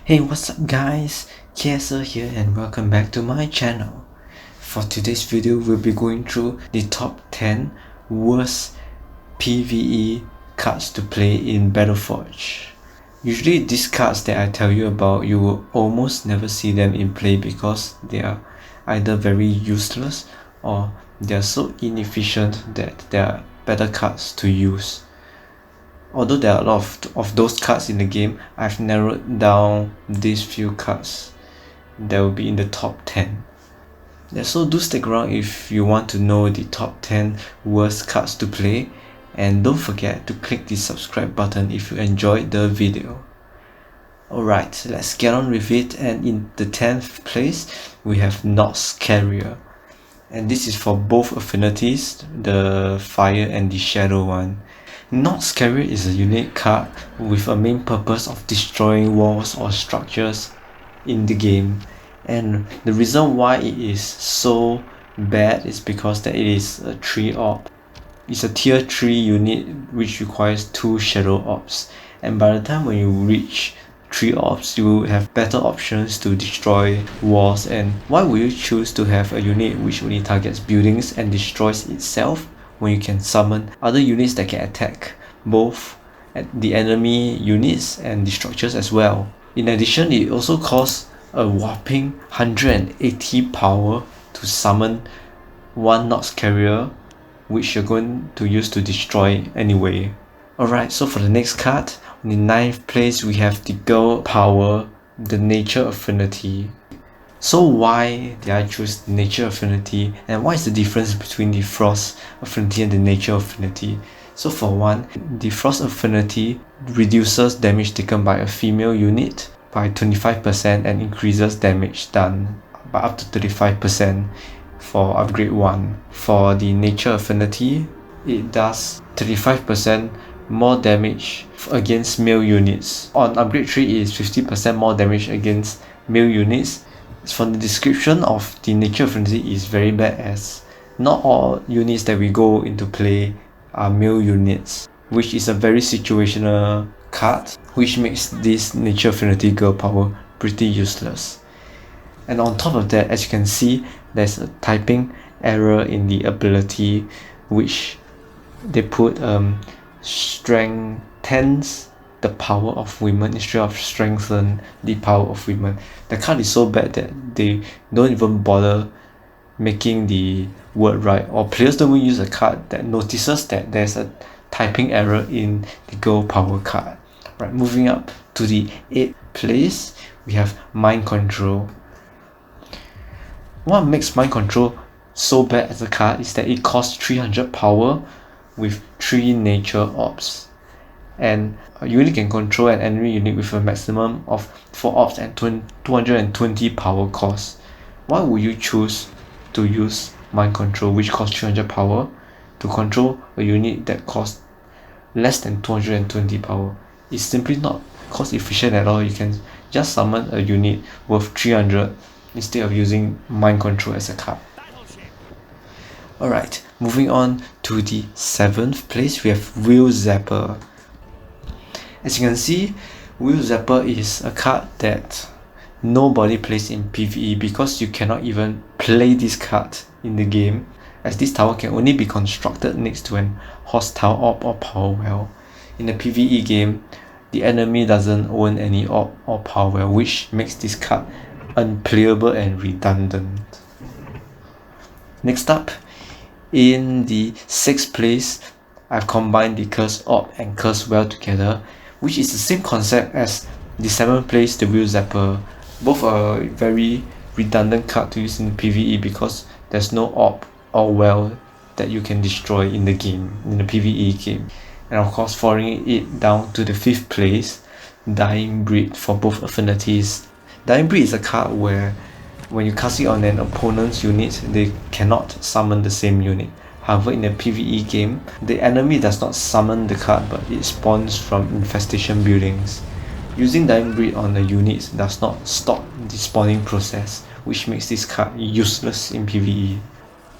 Hey, what's up guys, KSR here and welcome back to my channel. For today's video, we'll be going through the top 10 worst PvE cards to play in Battleforge. Usually these cards that I tell you about, you will almost never see them in play because they are either very useless or they are so inefficient that there are better cards to use. Although there are a lot of those cards in the game, I've narrowed down these few cards that will be in the top 10. Yeah, so do stick around if you want to know the top 10 worst cards to play, and don't forget to click the subscribe button if you enjoyed the video. Alright, let's get on with it, and in the 10th place we have Nox Carrier. And this is for both affinities, the fire and the shadow one. Nox Carrier is a unique card with a main purpose of destroying walls or structures in the game, and the reason why it is so bad is because that it is a 3-op. It's a tier 3 unit which requires 2 shadow ops, and by the time when you reach 3 ops you will have better options to destroy walls. And why would you choose to have a unit which only targets buildings and destroys itself when you can summon other units that can attack both the enemy units and the structures as well? In addition, it also costs a whopping 180 power to summon one Nox Carrier, which you're going to use to destroy anyway. Alright, so for the next card, in the 9th place we have the Girl Power, the Nature Affinity. So why did I choose the Nature Affinity, and what is the difference between the Frost Affinity and the Nature Affinity? So for one, the Frost Affinity reduces damage taken by a female unit by 25% and increases damage done by up to 35% for upgrade 1. For the Nature Affinity, it does 35% more damage against male units. On upgrade 3, it is 50% more damage against male units. From the description of the Nature Affinity is very bad, as not all units that we go into play are male units, which is a very situational card, which makes this Nature Affinity Girl Power pretty useless. And on top of that, as you can see, there's a typing error in the ability, which they put strengthens the power of women instead of strengthen the power of women. The card is so bad that they don't even bother making the word right, or players don't even use a card that notices that there's a typing error in the Girl Power card. Right, moving up to the 8th place, we have Mind Control. What makes Mind Control so bad as a card is that it costs 300 power with 3 nature ops, and a unit can control an enemy unit with a maximum of 4 ops and 220 power cost. Why would you choose to use Mind Control, which costs 300 power, to control a unit that costs less than 220 power? It's simply not cost efficient at all. You can just summon a unit worth 300 instead of using Mind Control as a card. Alright, moving on to the 7th place, we have Wheel Zapper. As you can see, Wheel Zapper is a card that nobody plays in PvE because you cannot even play this card in the game, as this tower can only be constructed next to an hostile op or power well. In a PvE game, the enemy doesn't own any op or power well, which makes this card unplayable and redundant. Next up, in the 6th place, I've combined the Curse Op and Curse Well together, which is the same concept as the 7th place, the Wheel Zapper. Both are very redundant card to use in PvE because there's no op or well that you can destroy in the game, in the PvE game. And of course, falling it down to the 5th place, Dying Breed for both affinities. Dying Breed is a card where when you cast it on an opponent's unit, they cannot summon the same unit. However, in a PvE game, the enemy does not summon the card, but it spawns from infestation buildings. Using Dying Breed on the units does not stop the spawning process, which makes this card useless in PvE.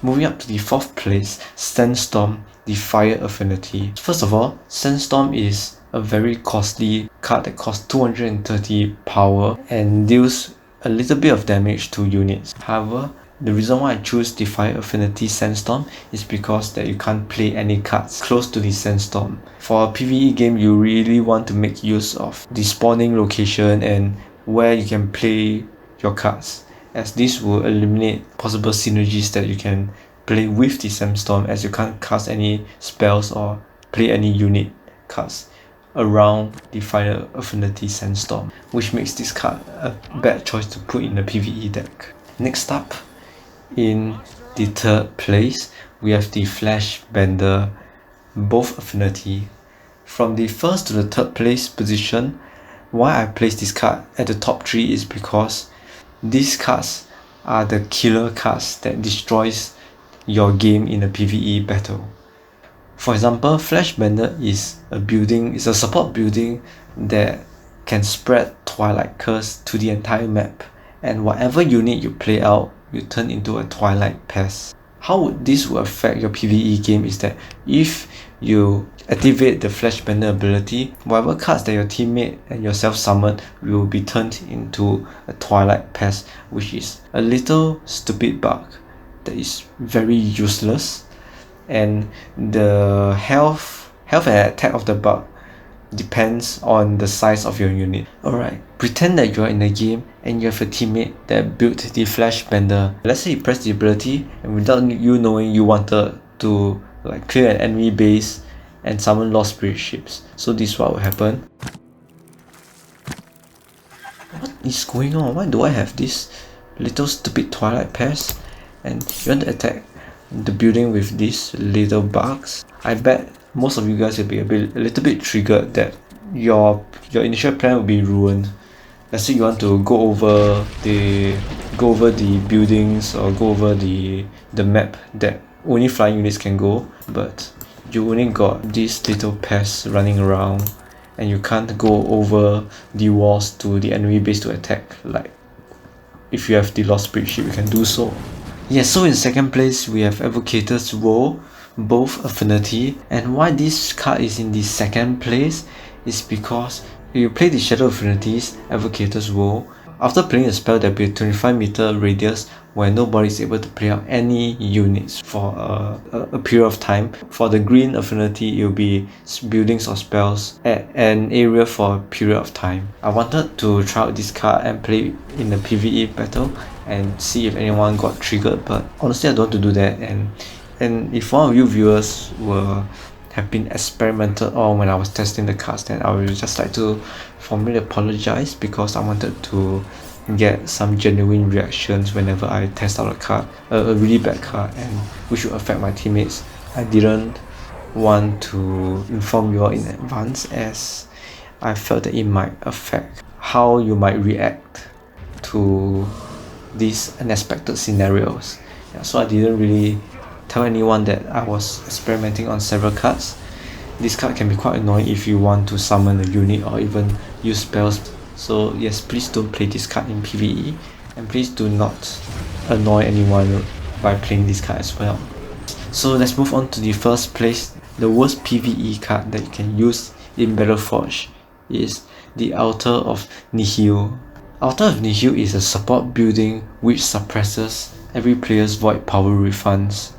Moving up to the 4th place, Sandstorm, the Fire Affinity. First of all, Sandstorm is a very costly card that costs 230 power and deals a little bit of damage to units. However, the reason why I choose the Fire Affinity Sandstorm is because that you can't play any cards close to the Sandstorm. For a PvE game, you really want to make use of the spawning location and where you can play your cards, as this will eliminate possible synergies that you can play with the Sandstorm, as you can't cast any spells or play any unit cards around the Fire Affinity Sandstorm, which makes this card a bad choice to put in the PvE deck. Next up, in the 3rd place, we have the Flash Bender, both affinity. From the 1st to the 3rd place position, why I place this card at the top 3 is because these cards are the killer cards that destroys your game in a PvE battle. For example, Flash Bender is a support building that can spread Twilight Curse to the entire map, and whatever unit you play out, you turn into a Twilight Pest. How this will affect your PvE game is that if you activate the Flash Bender ability, whatever cards that your teammate and yourself summon will be turned into a Twilight Pest, which is a little stupid bug that is very useless, and the health and attack of the bug depends on the size of your unit. Alright, pretend that you are in a game and you have a teammate that built the Flash Bender. Let's say you press the ability and without you knowing, you wanted to clear an enemy base and summon Lost Spirit ships. So this is what will happen. What is going on? Why do I have this little stupid Twilight Pest? And you want to attack the building with these little bugs? I bet most of you guys will be a little bit triggered that your initial plan will be ruined. Let's say you want to go over the buildings or go over the map that only flying units can go, but you only got these little pests running around and you can't go over the walls to the enemy base to attack. Like if you have the Lost Spirit ship, you can do so. Yeah, so in 2nd place we have Advocator's Woe, both affinity, and why this card is in the 2nd place is because if you play the Shadow Affinities, Advocator's Woe, after playing a spell there will be a 25-meter radius where nobody is able to play out any units for a period of time. For the green affinity, it will be buildings or spells at an area for a period of time. I wanted to try out this card and play in a PvE battle and see if anyone got triggered, but honestly I don't want to do that, and if one of you viewers have been experimented on when I was testing the cards, then I would just like to formally apologize, because I wanted to get some genuine reactions whenever I test out a card, a really bad card, and which would affect my teammates. I didn't want to inform you all in advance, as I felt that it might affect how you might react to these unexpected scenarios. Yeah, so I didn't really tell anyone that I was experimenting on several cards. This card can be quite annoying if you want to summon a unit or even use spells. So yes, please don't play this card in PvE, and please do not annoy anyone by playing this card as well. So let's move on to the 1st place. The worst PvE card that you can use in Battleforge is the Altar of Nihil. Altar of Nihil is a support building which suppresses every player's void power refunds,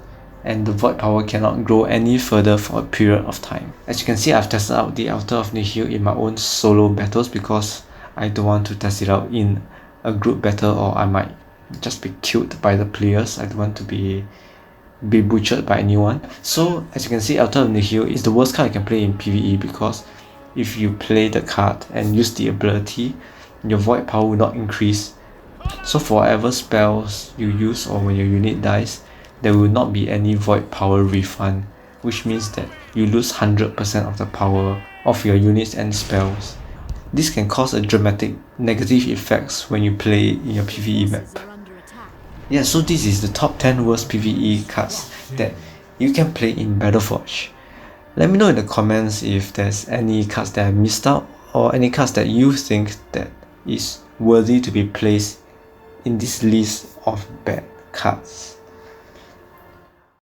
and the void power cannot grow any further for a period of time. As you can see, I've tested out the Altar of Nihil in my own solo battles because I don't want to test it out in a group battle, or I might just be killed by the players. I don't want to be butchered by anyone. So as you can see, Altar of Nihil is the worst card you can play in PvE, because if you play the card and use the ability, your void power will not increase. So for whatever spells you use or when your unit dies, there will not be any void power refund, which means that you lose 100% of the power of your units and spells. This can cause a dramatic negative effects when you play in your PvE map. Yeah, so this is the top 10 worst PvE cards that you can play in Battleforge. Let me know in the comments if there's any cards that I missed out, or any cards that you think that is worthy to be placed in this list of bad cards.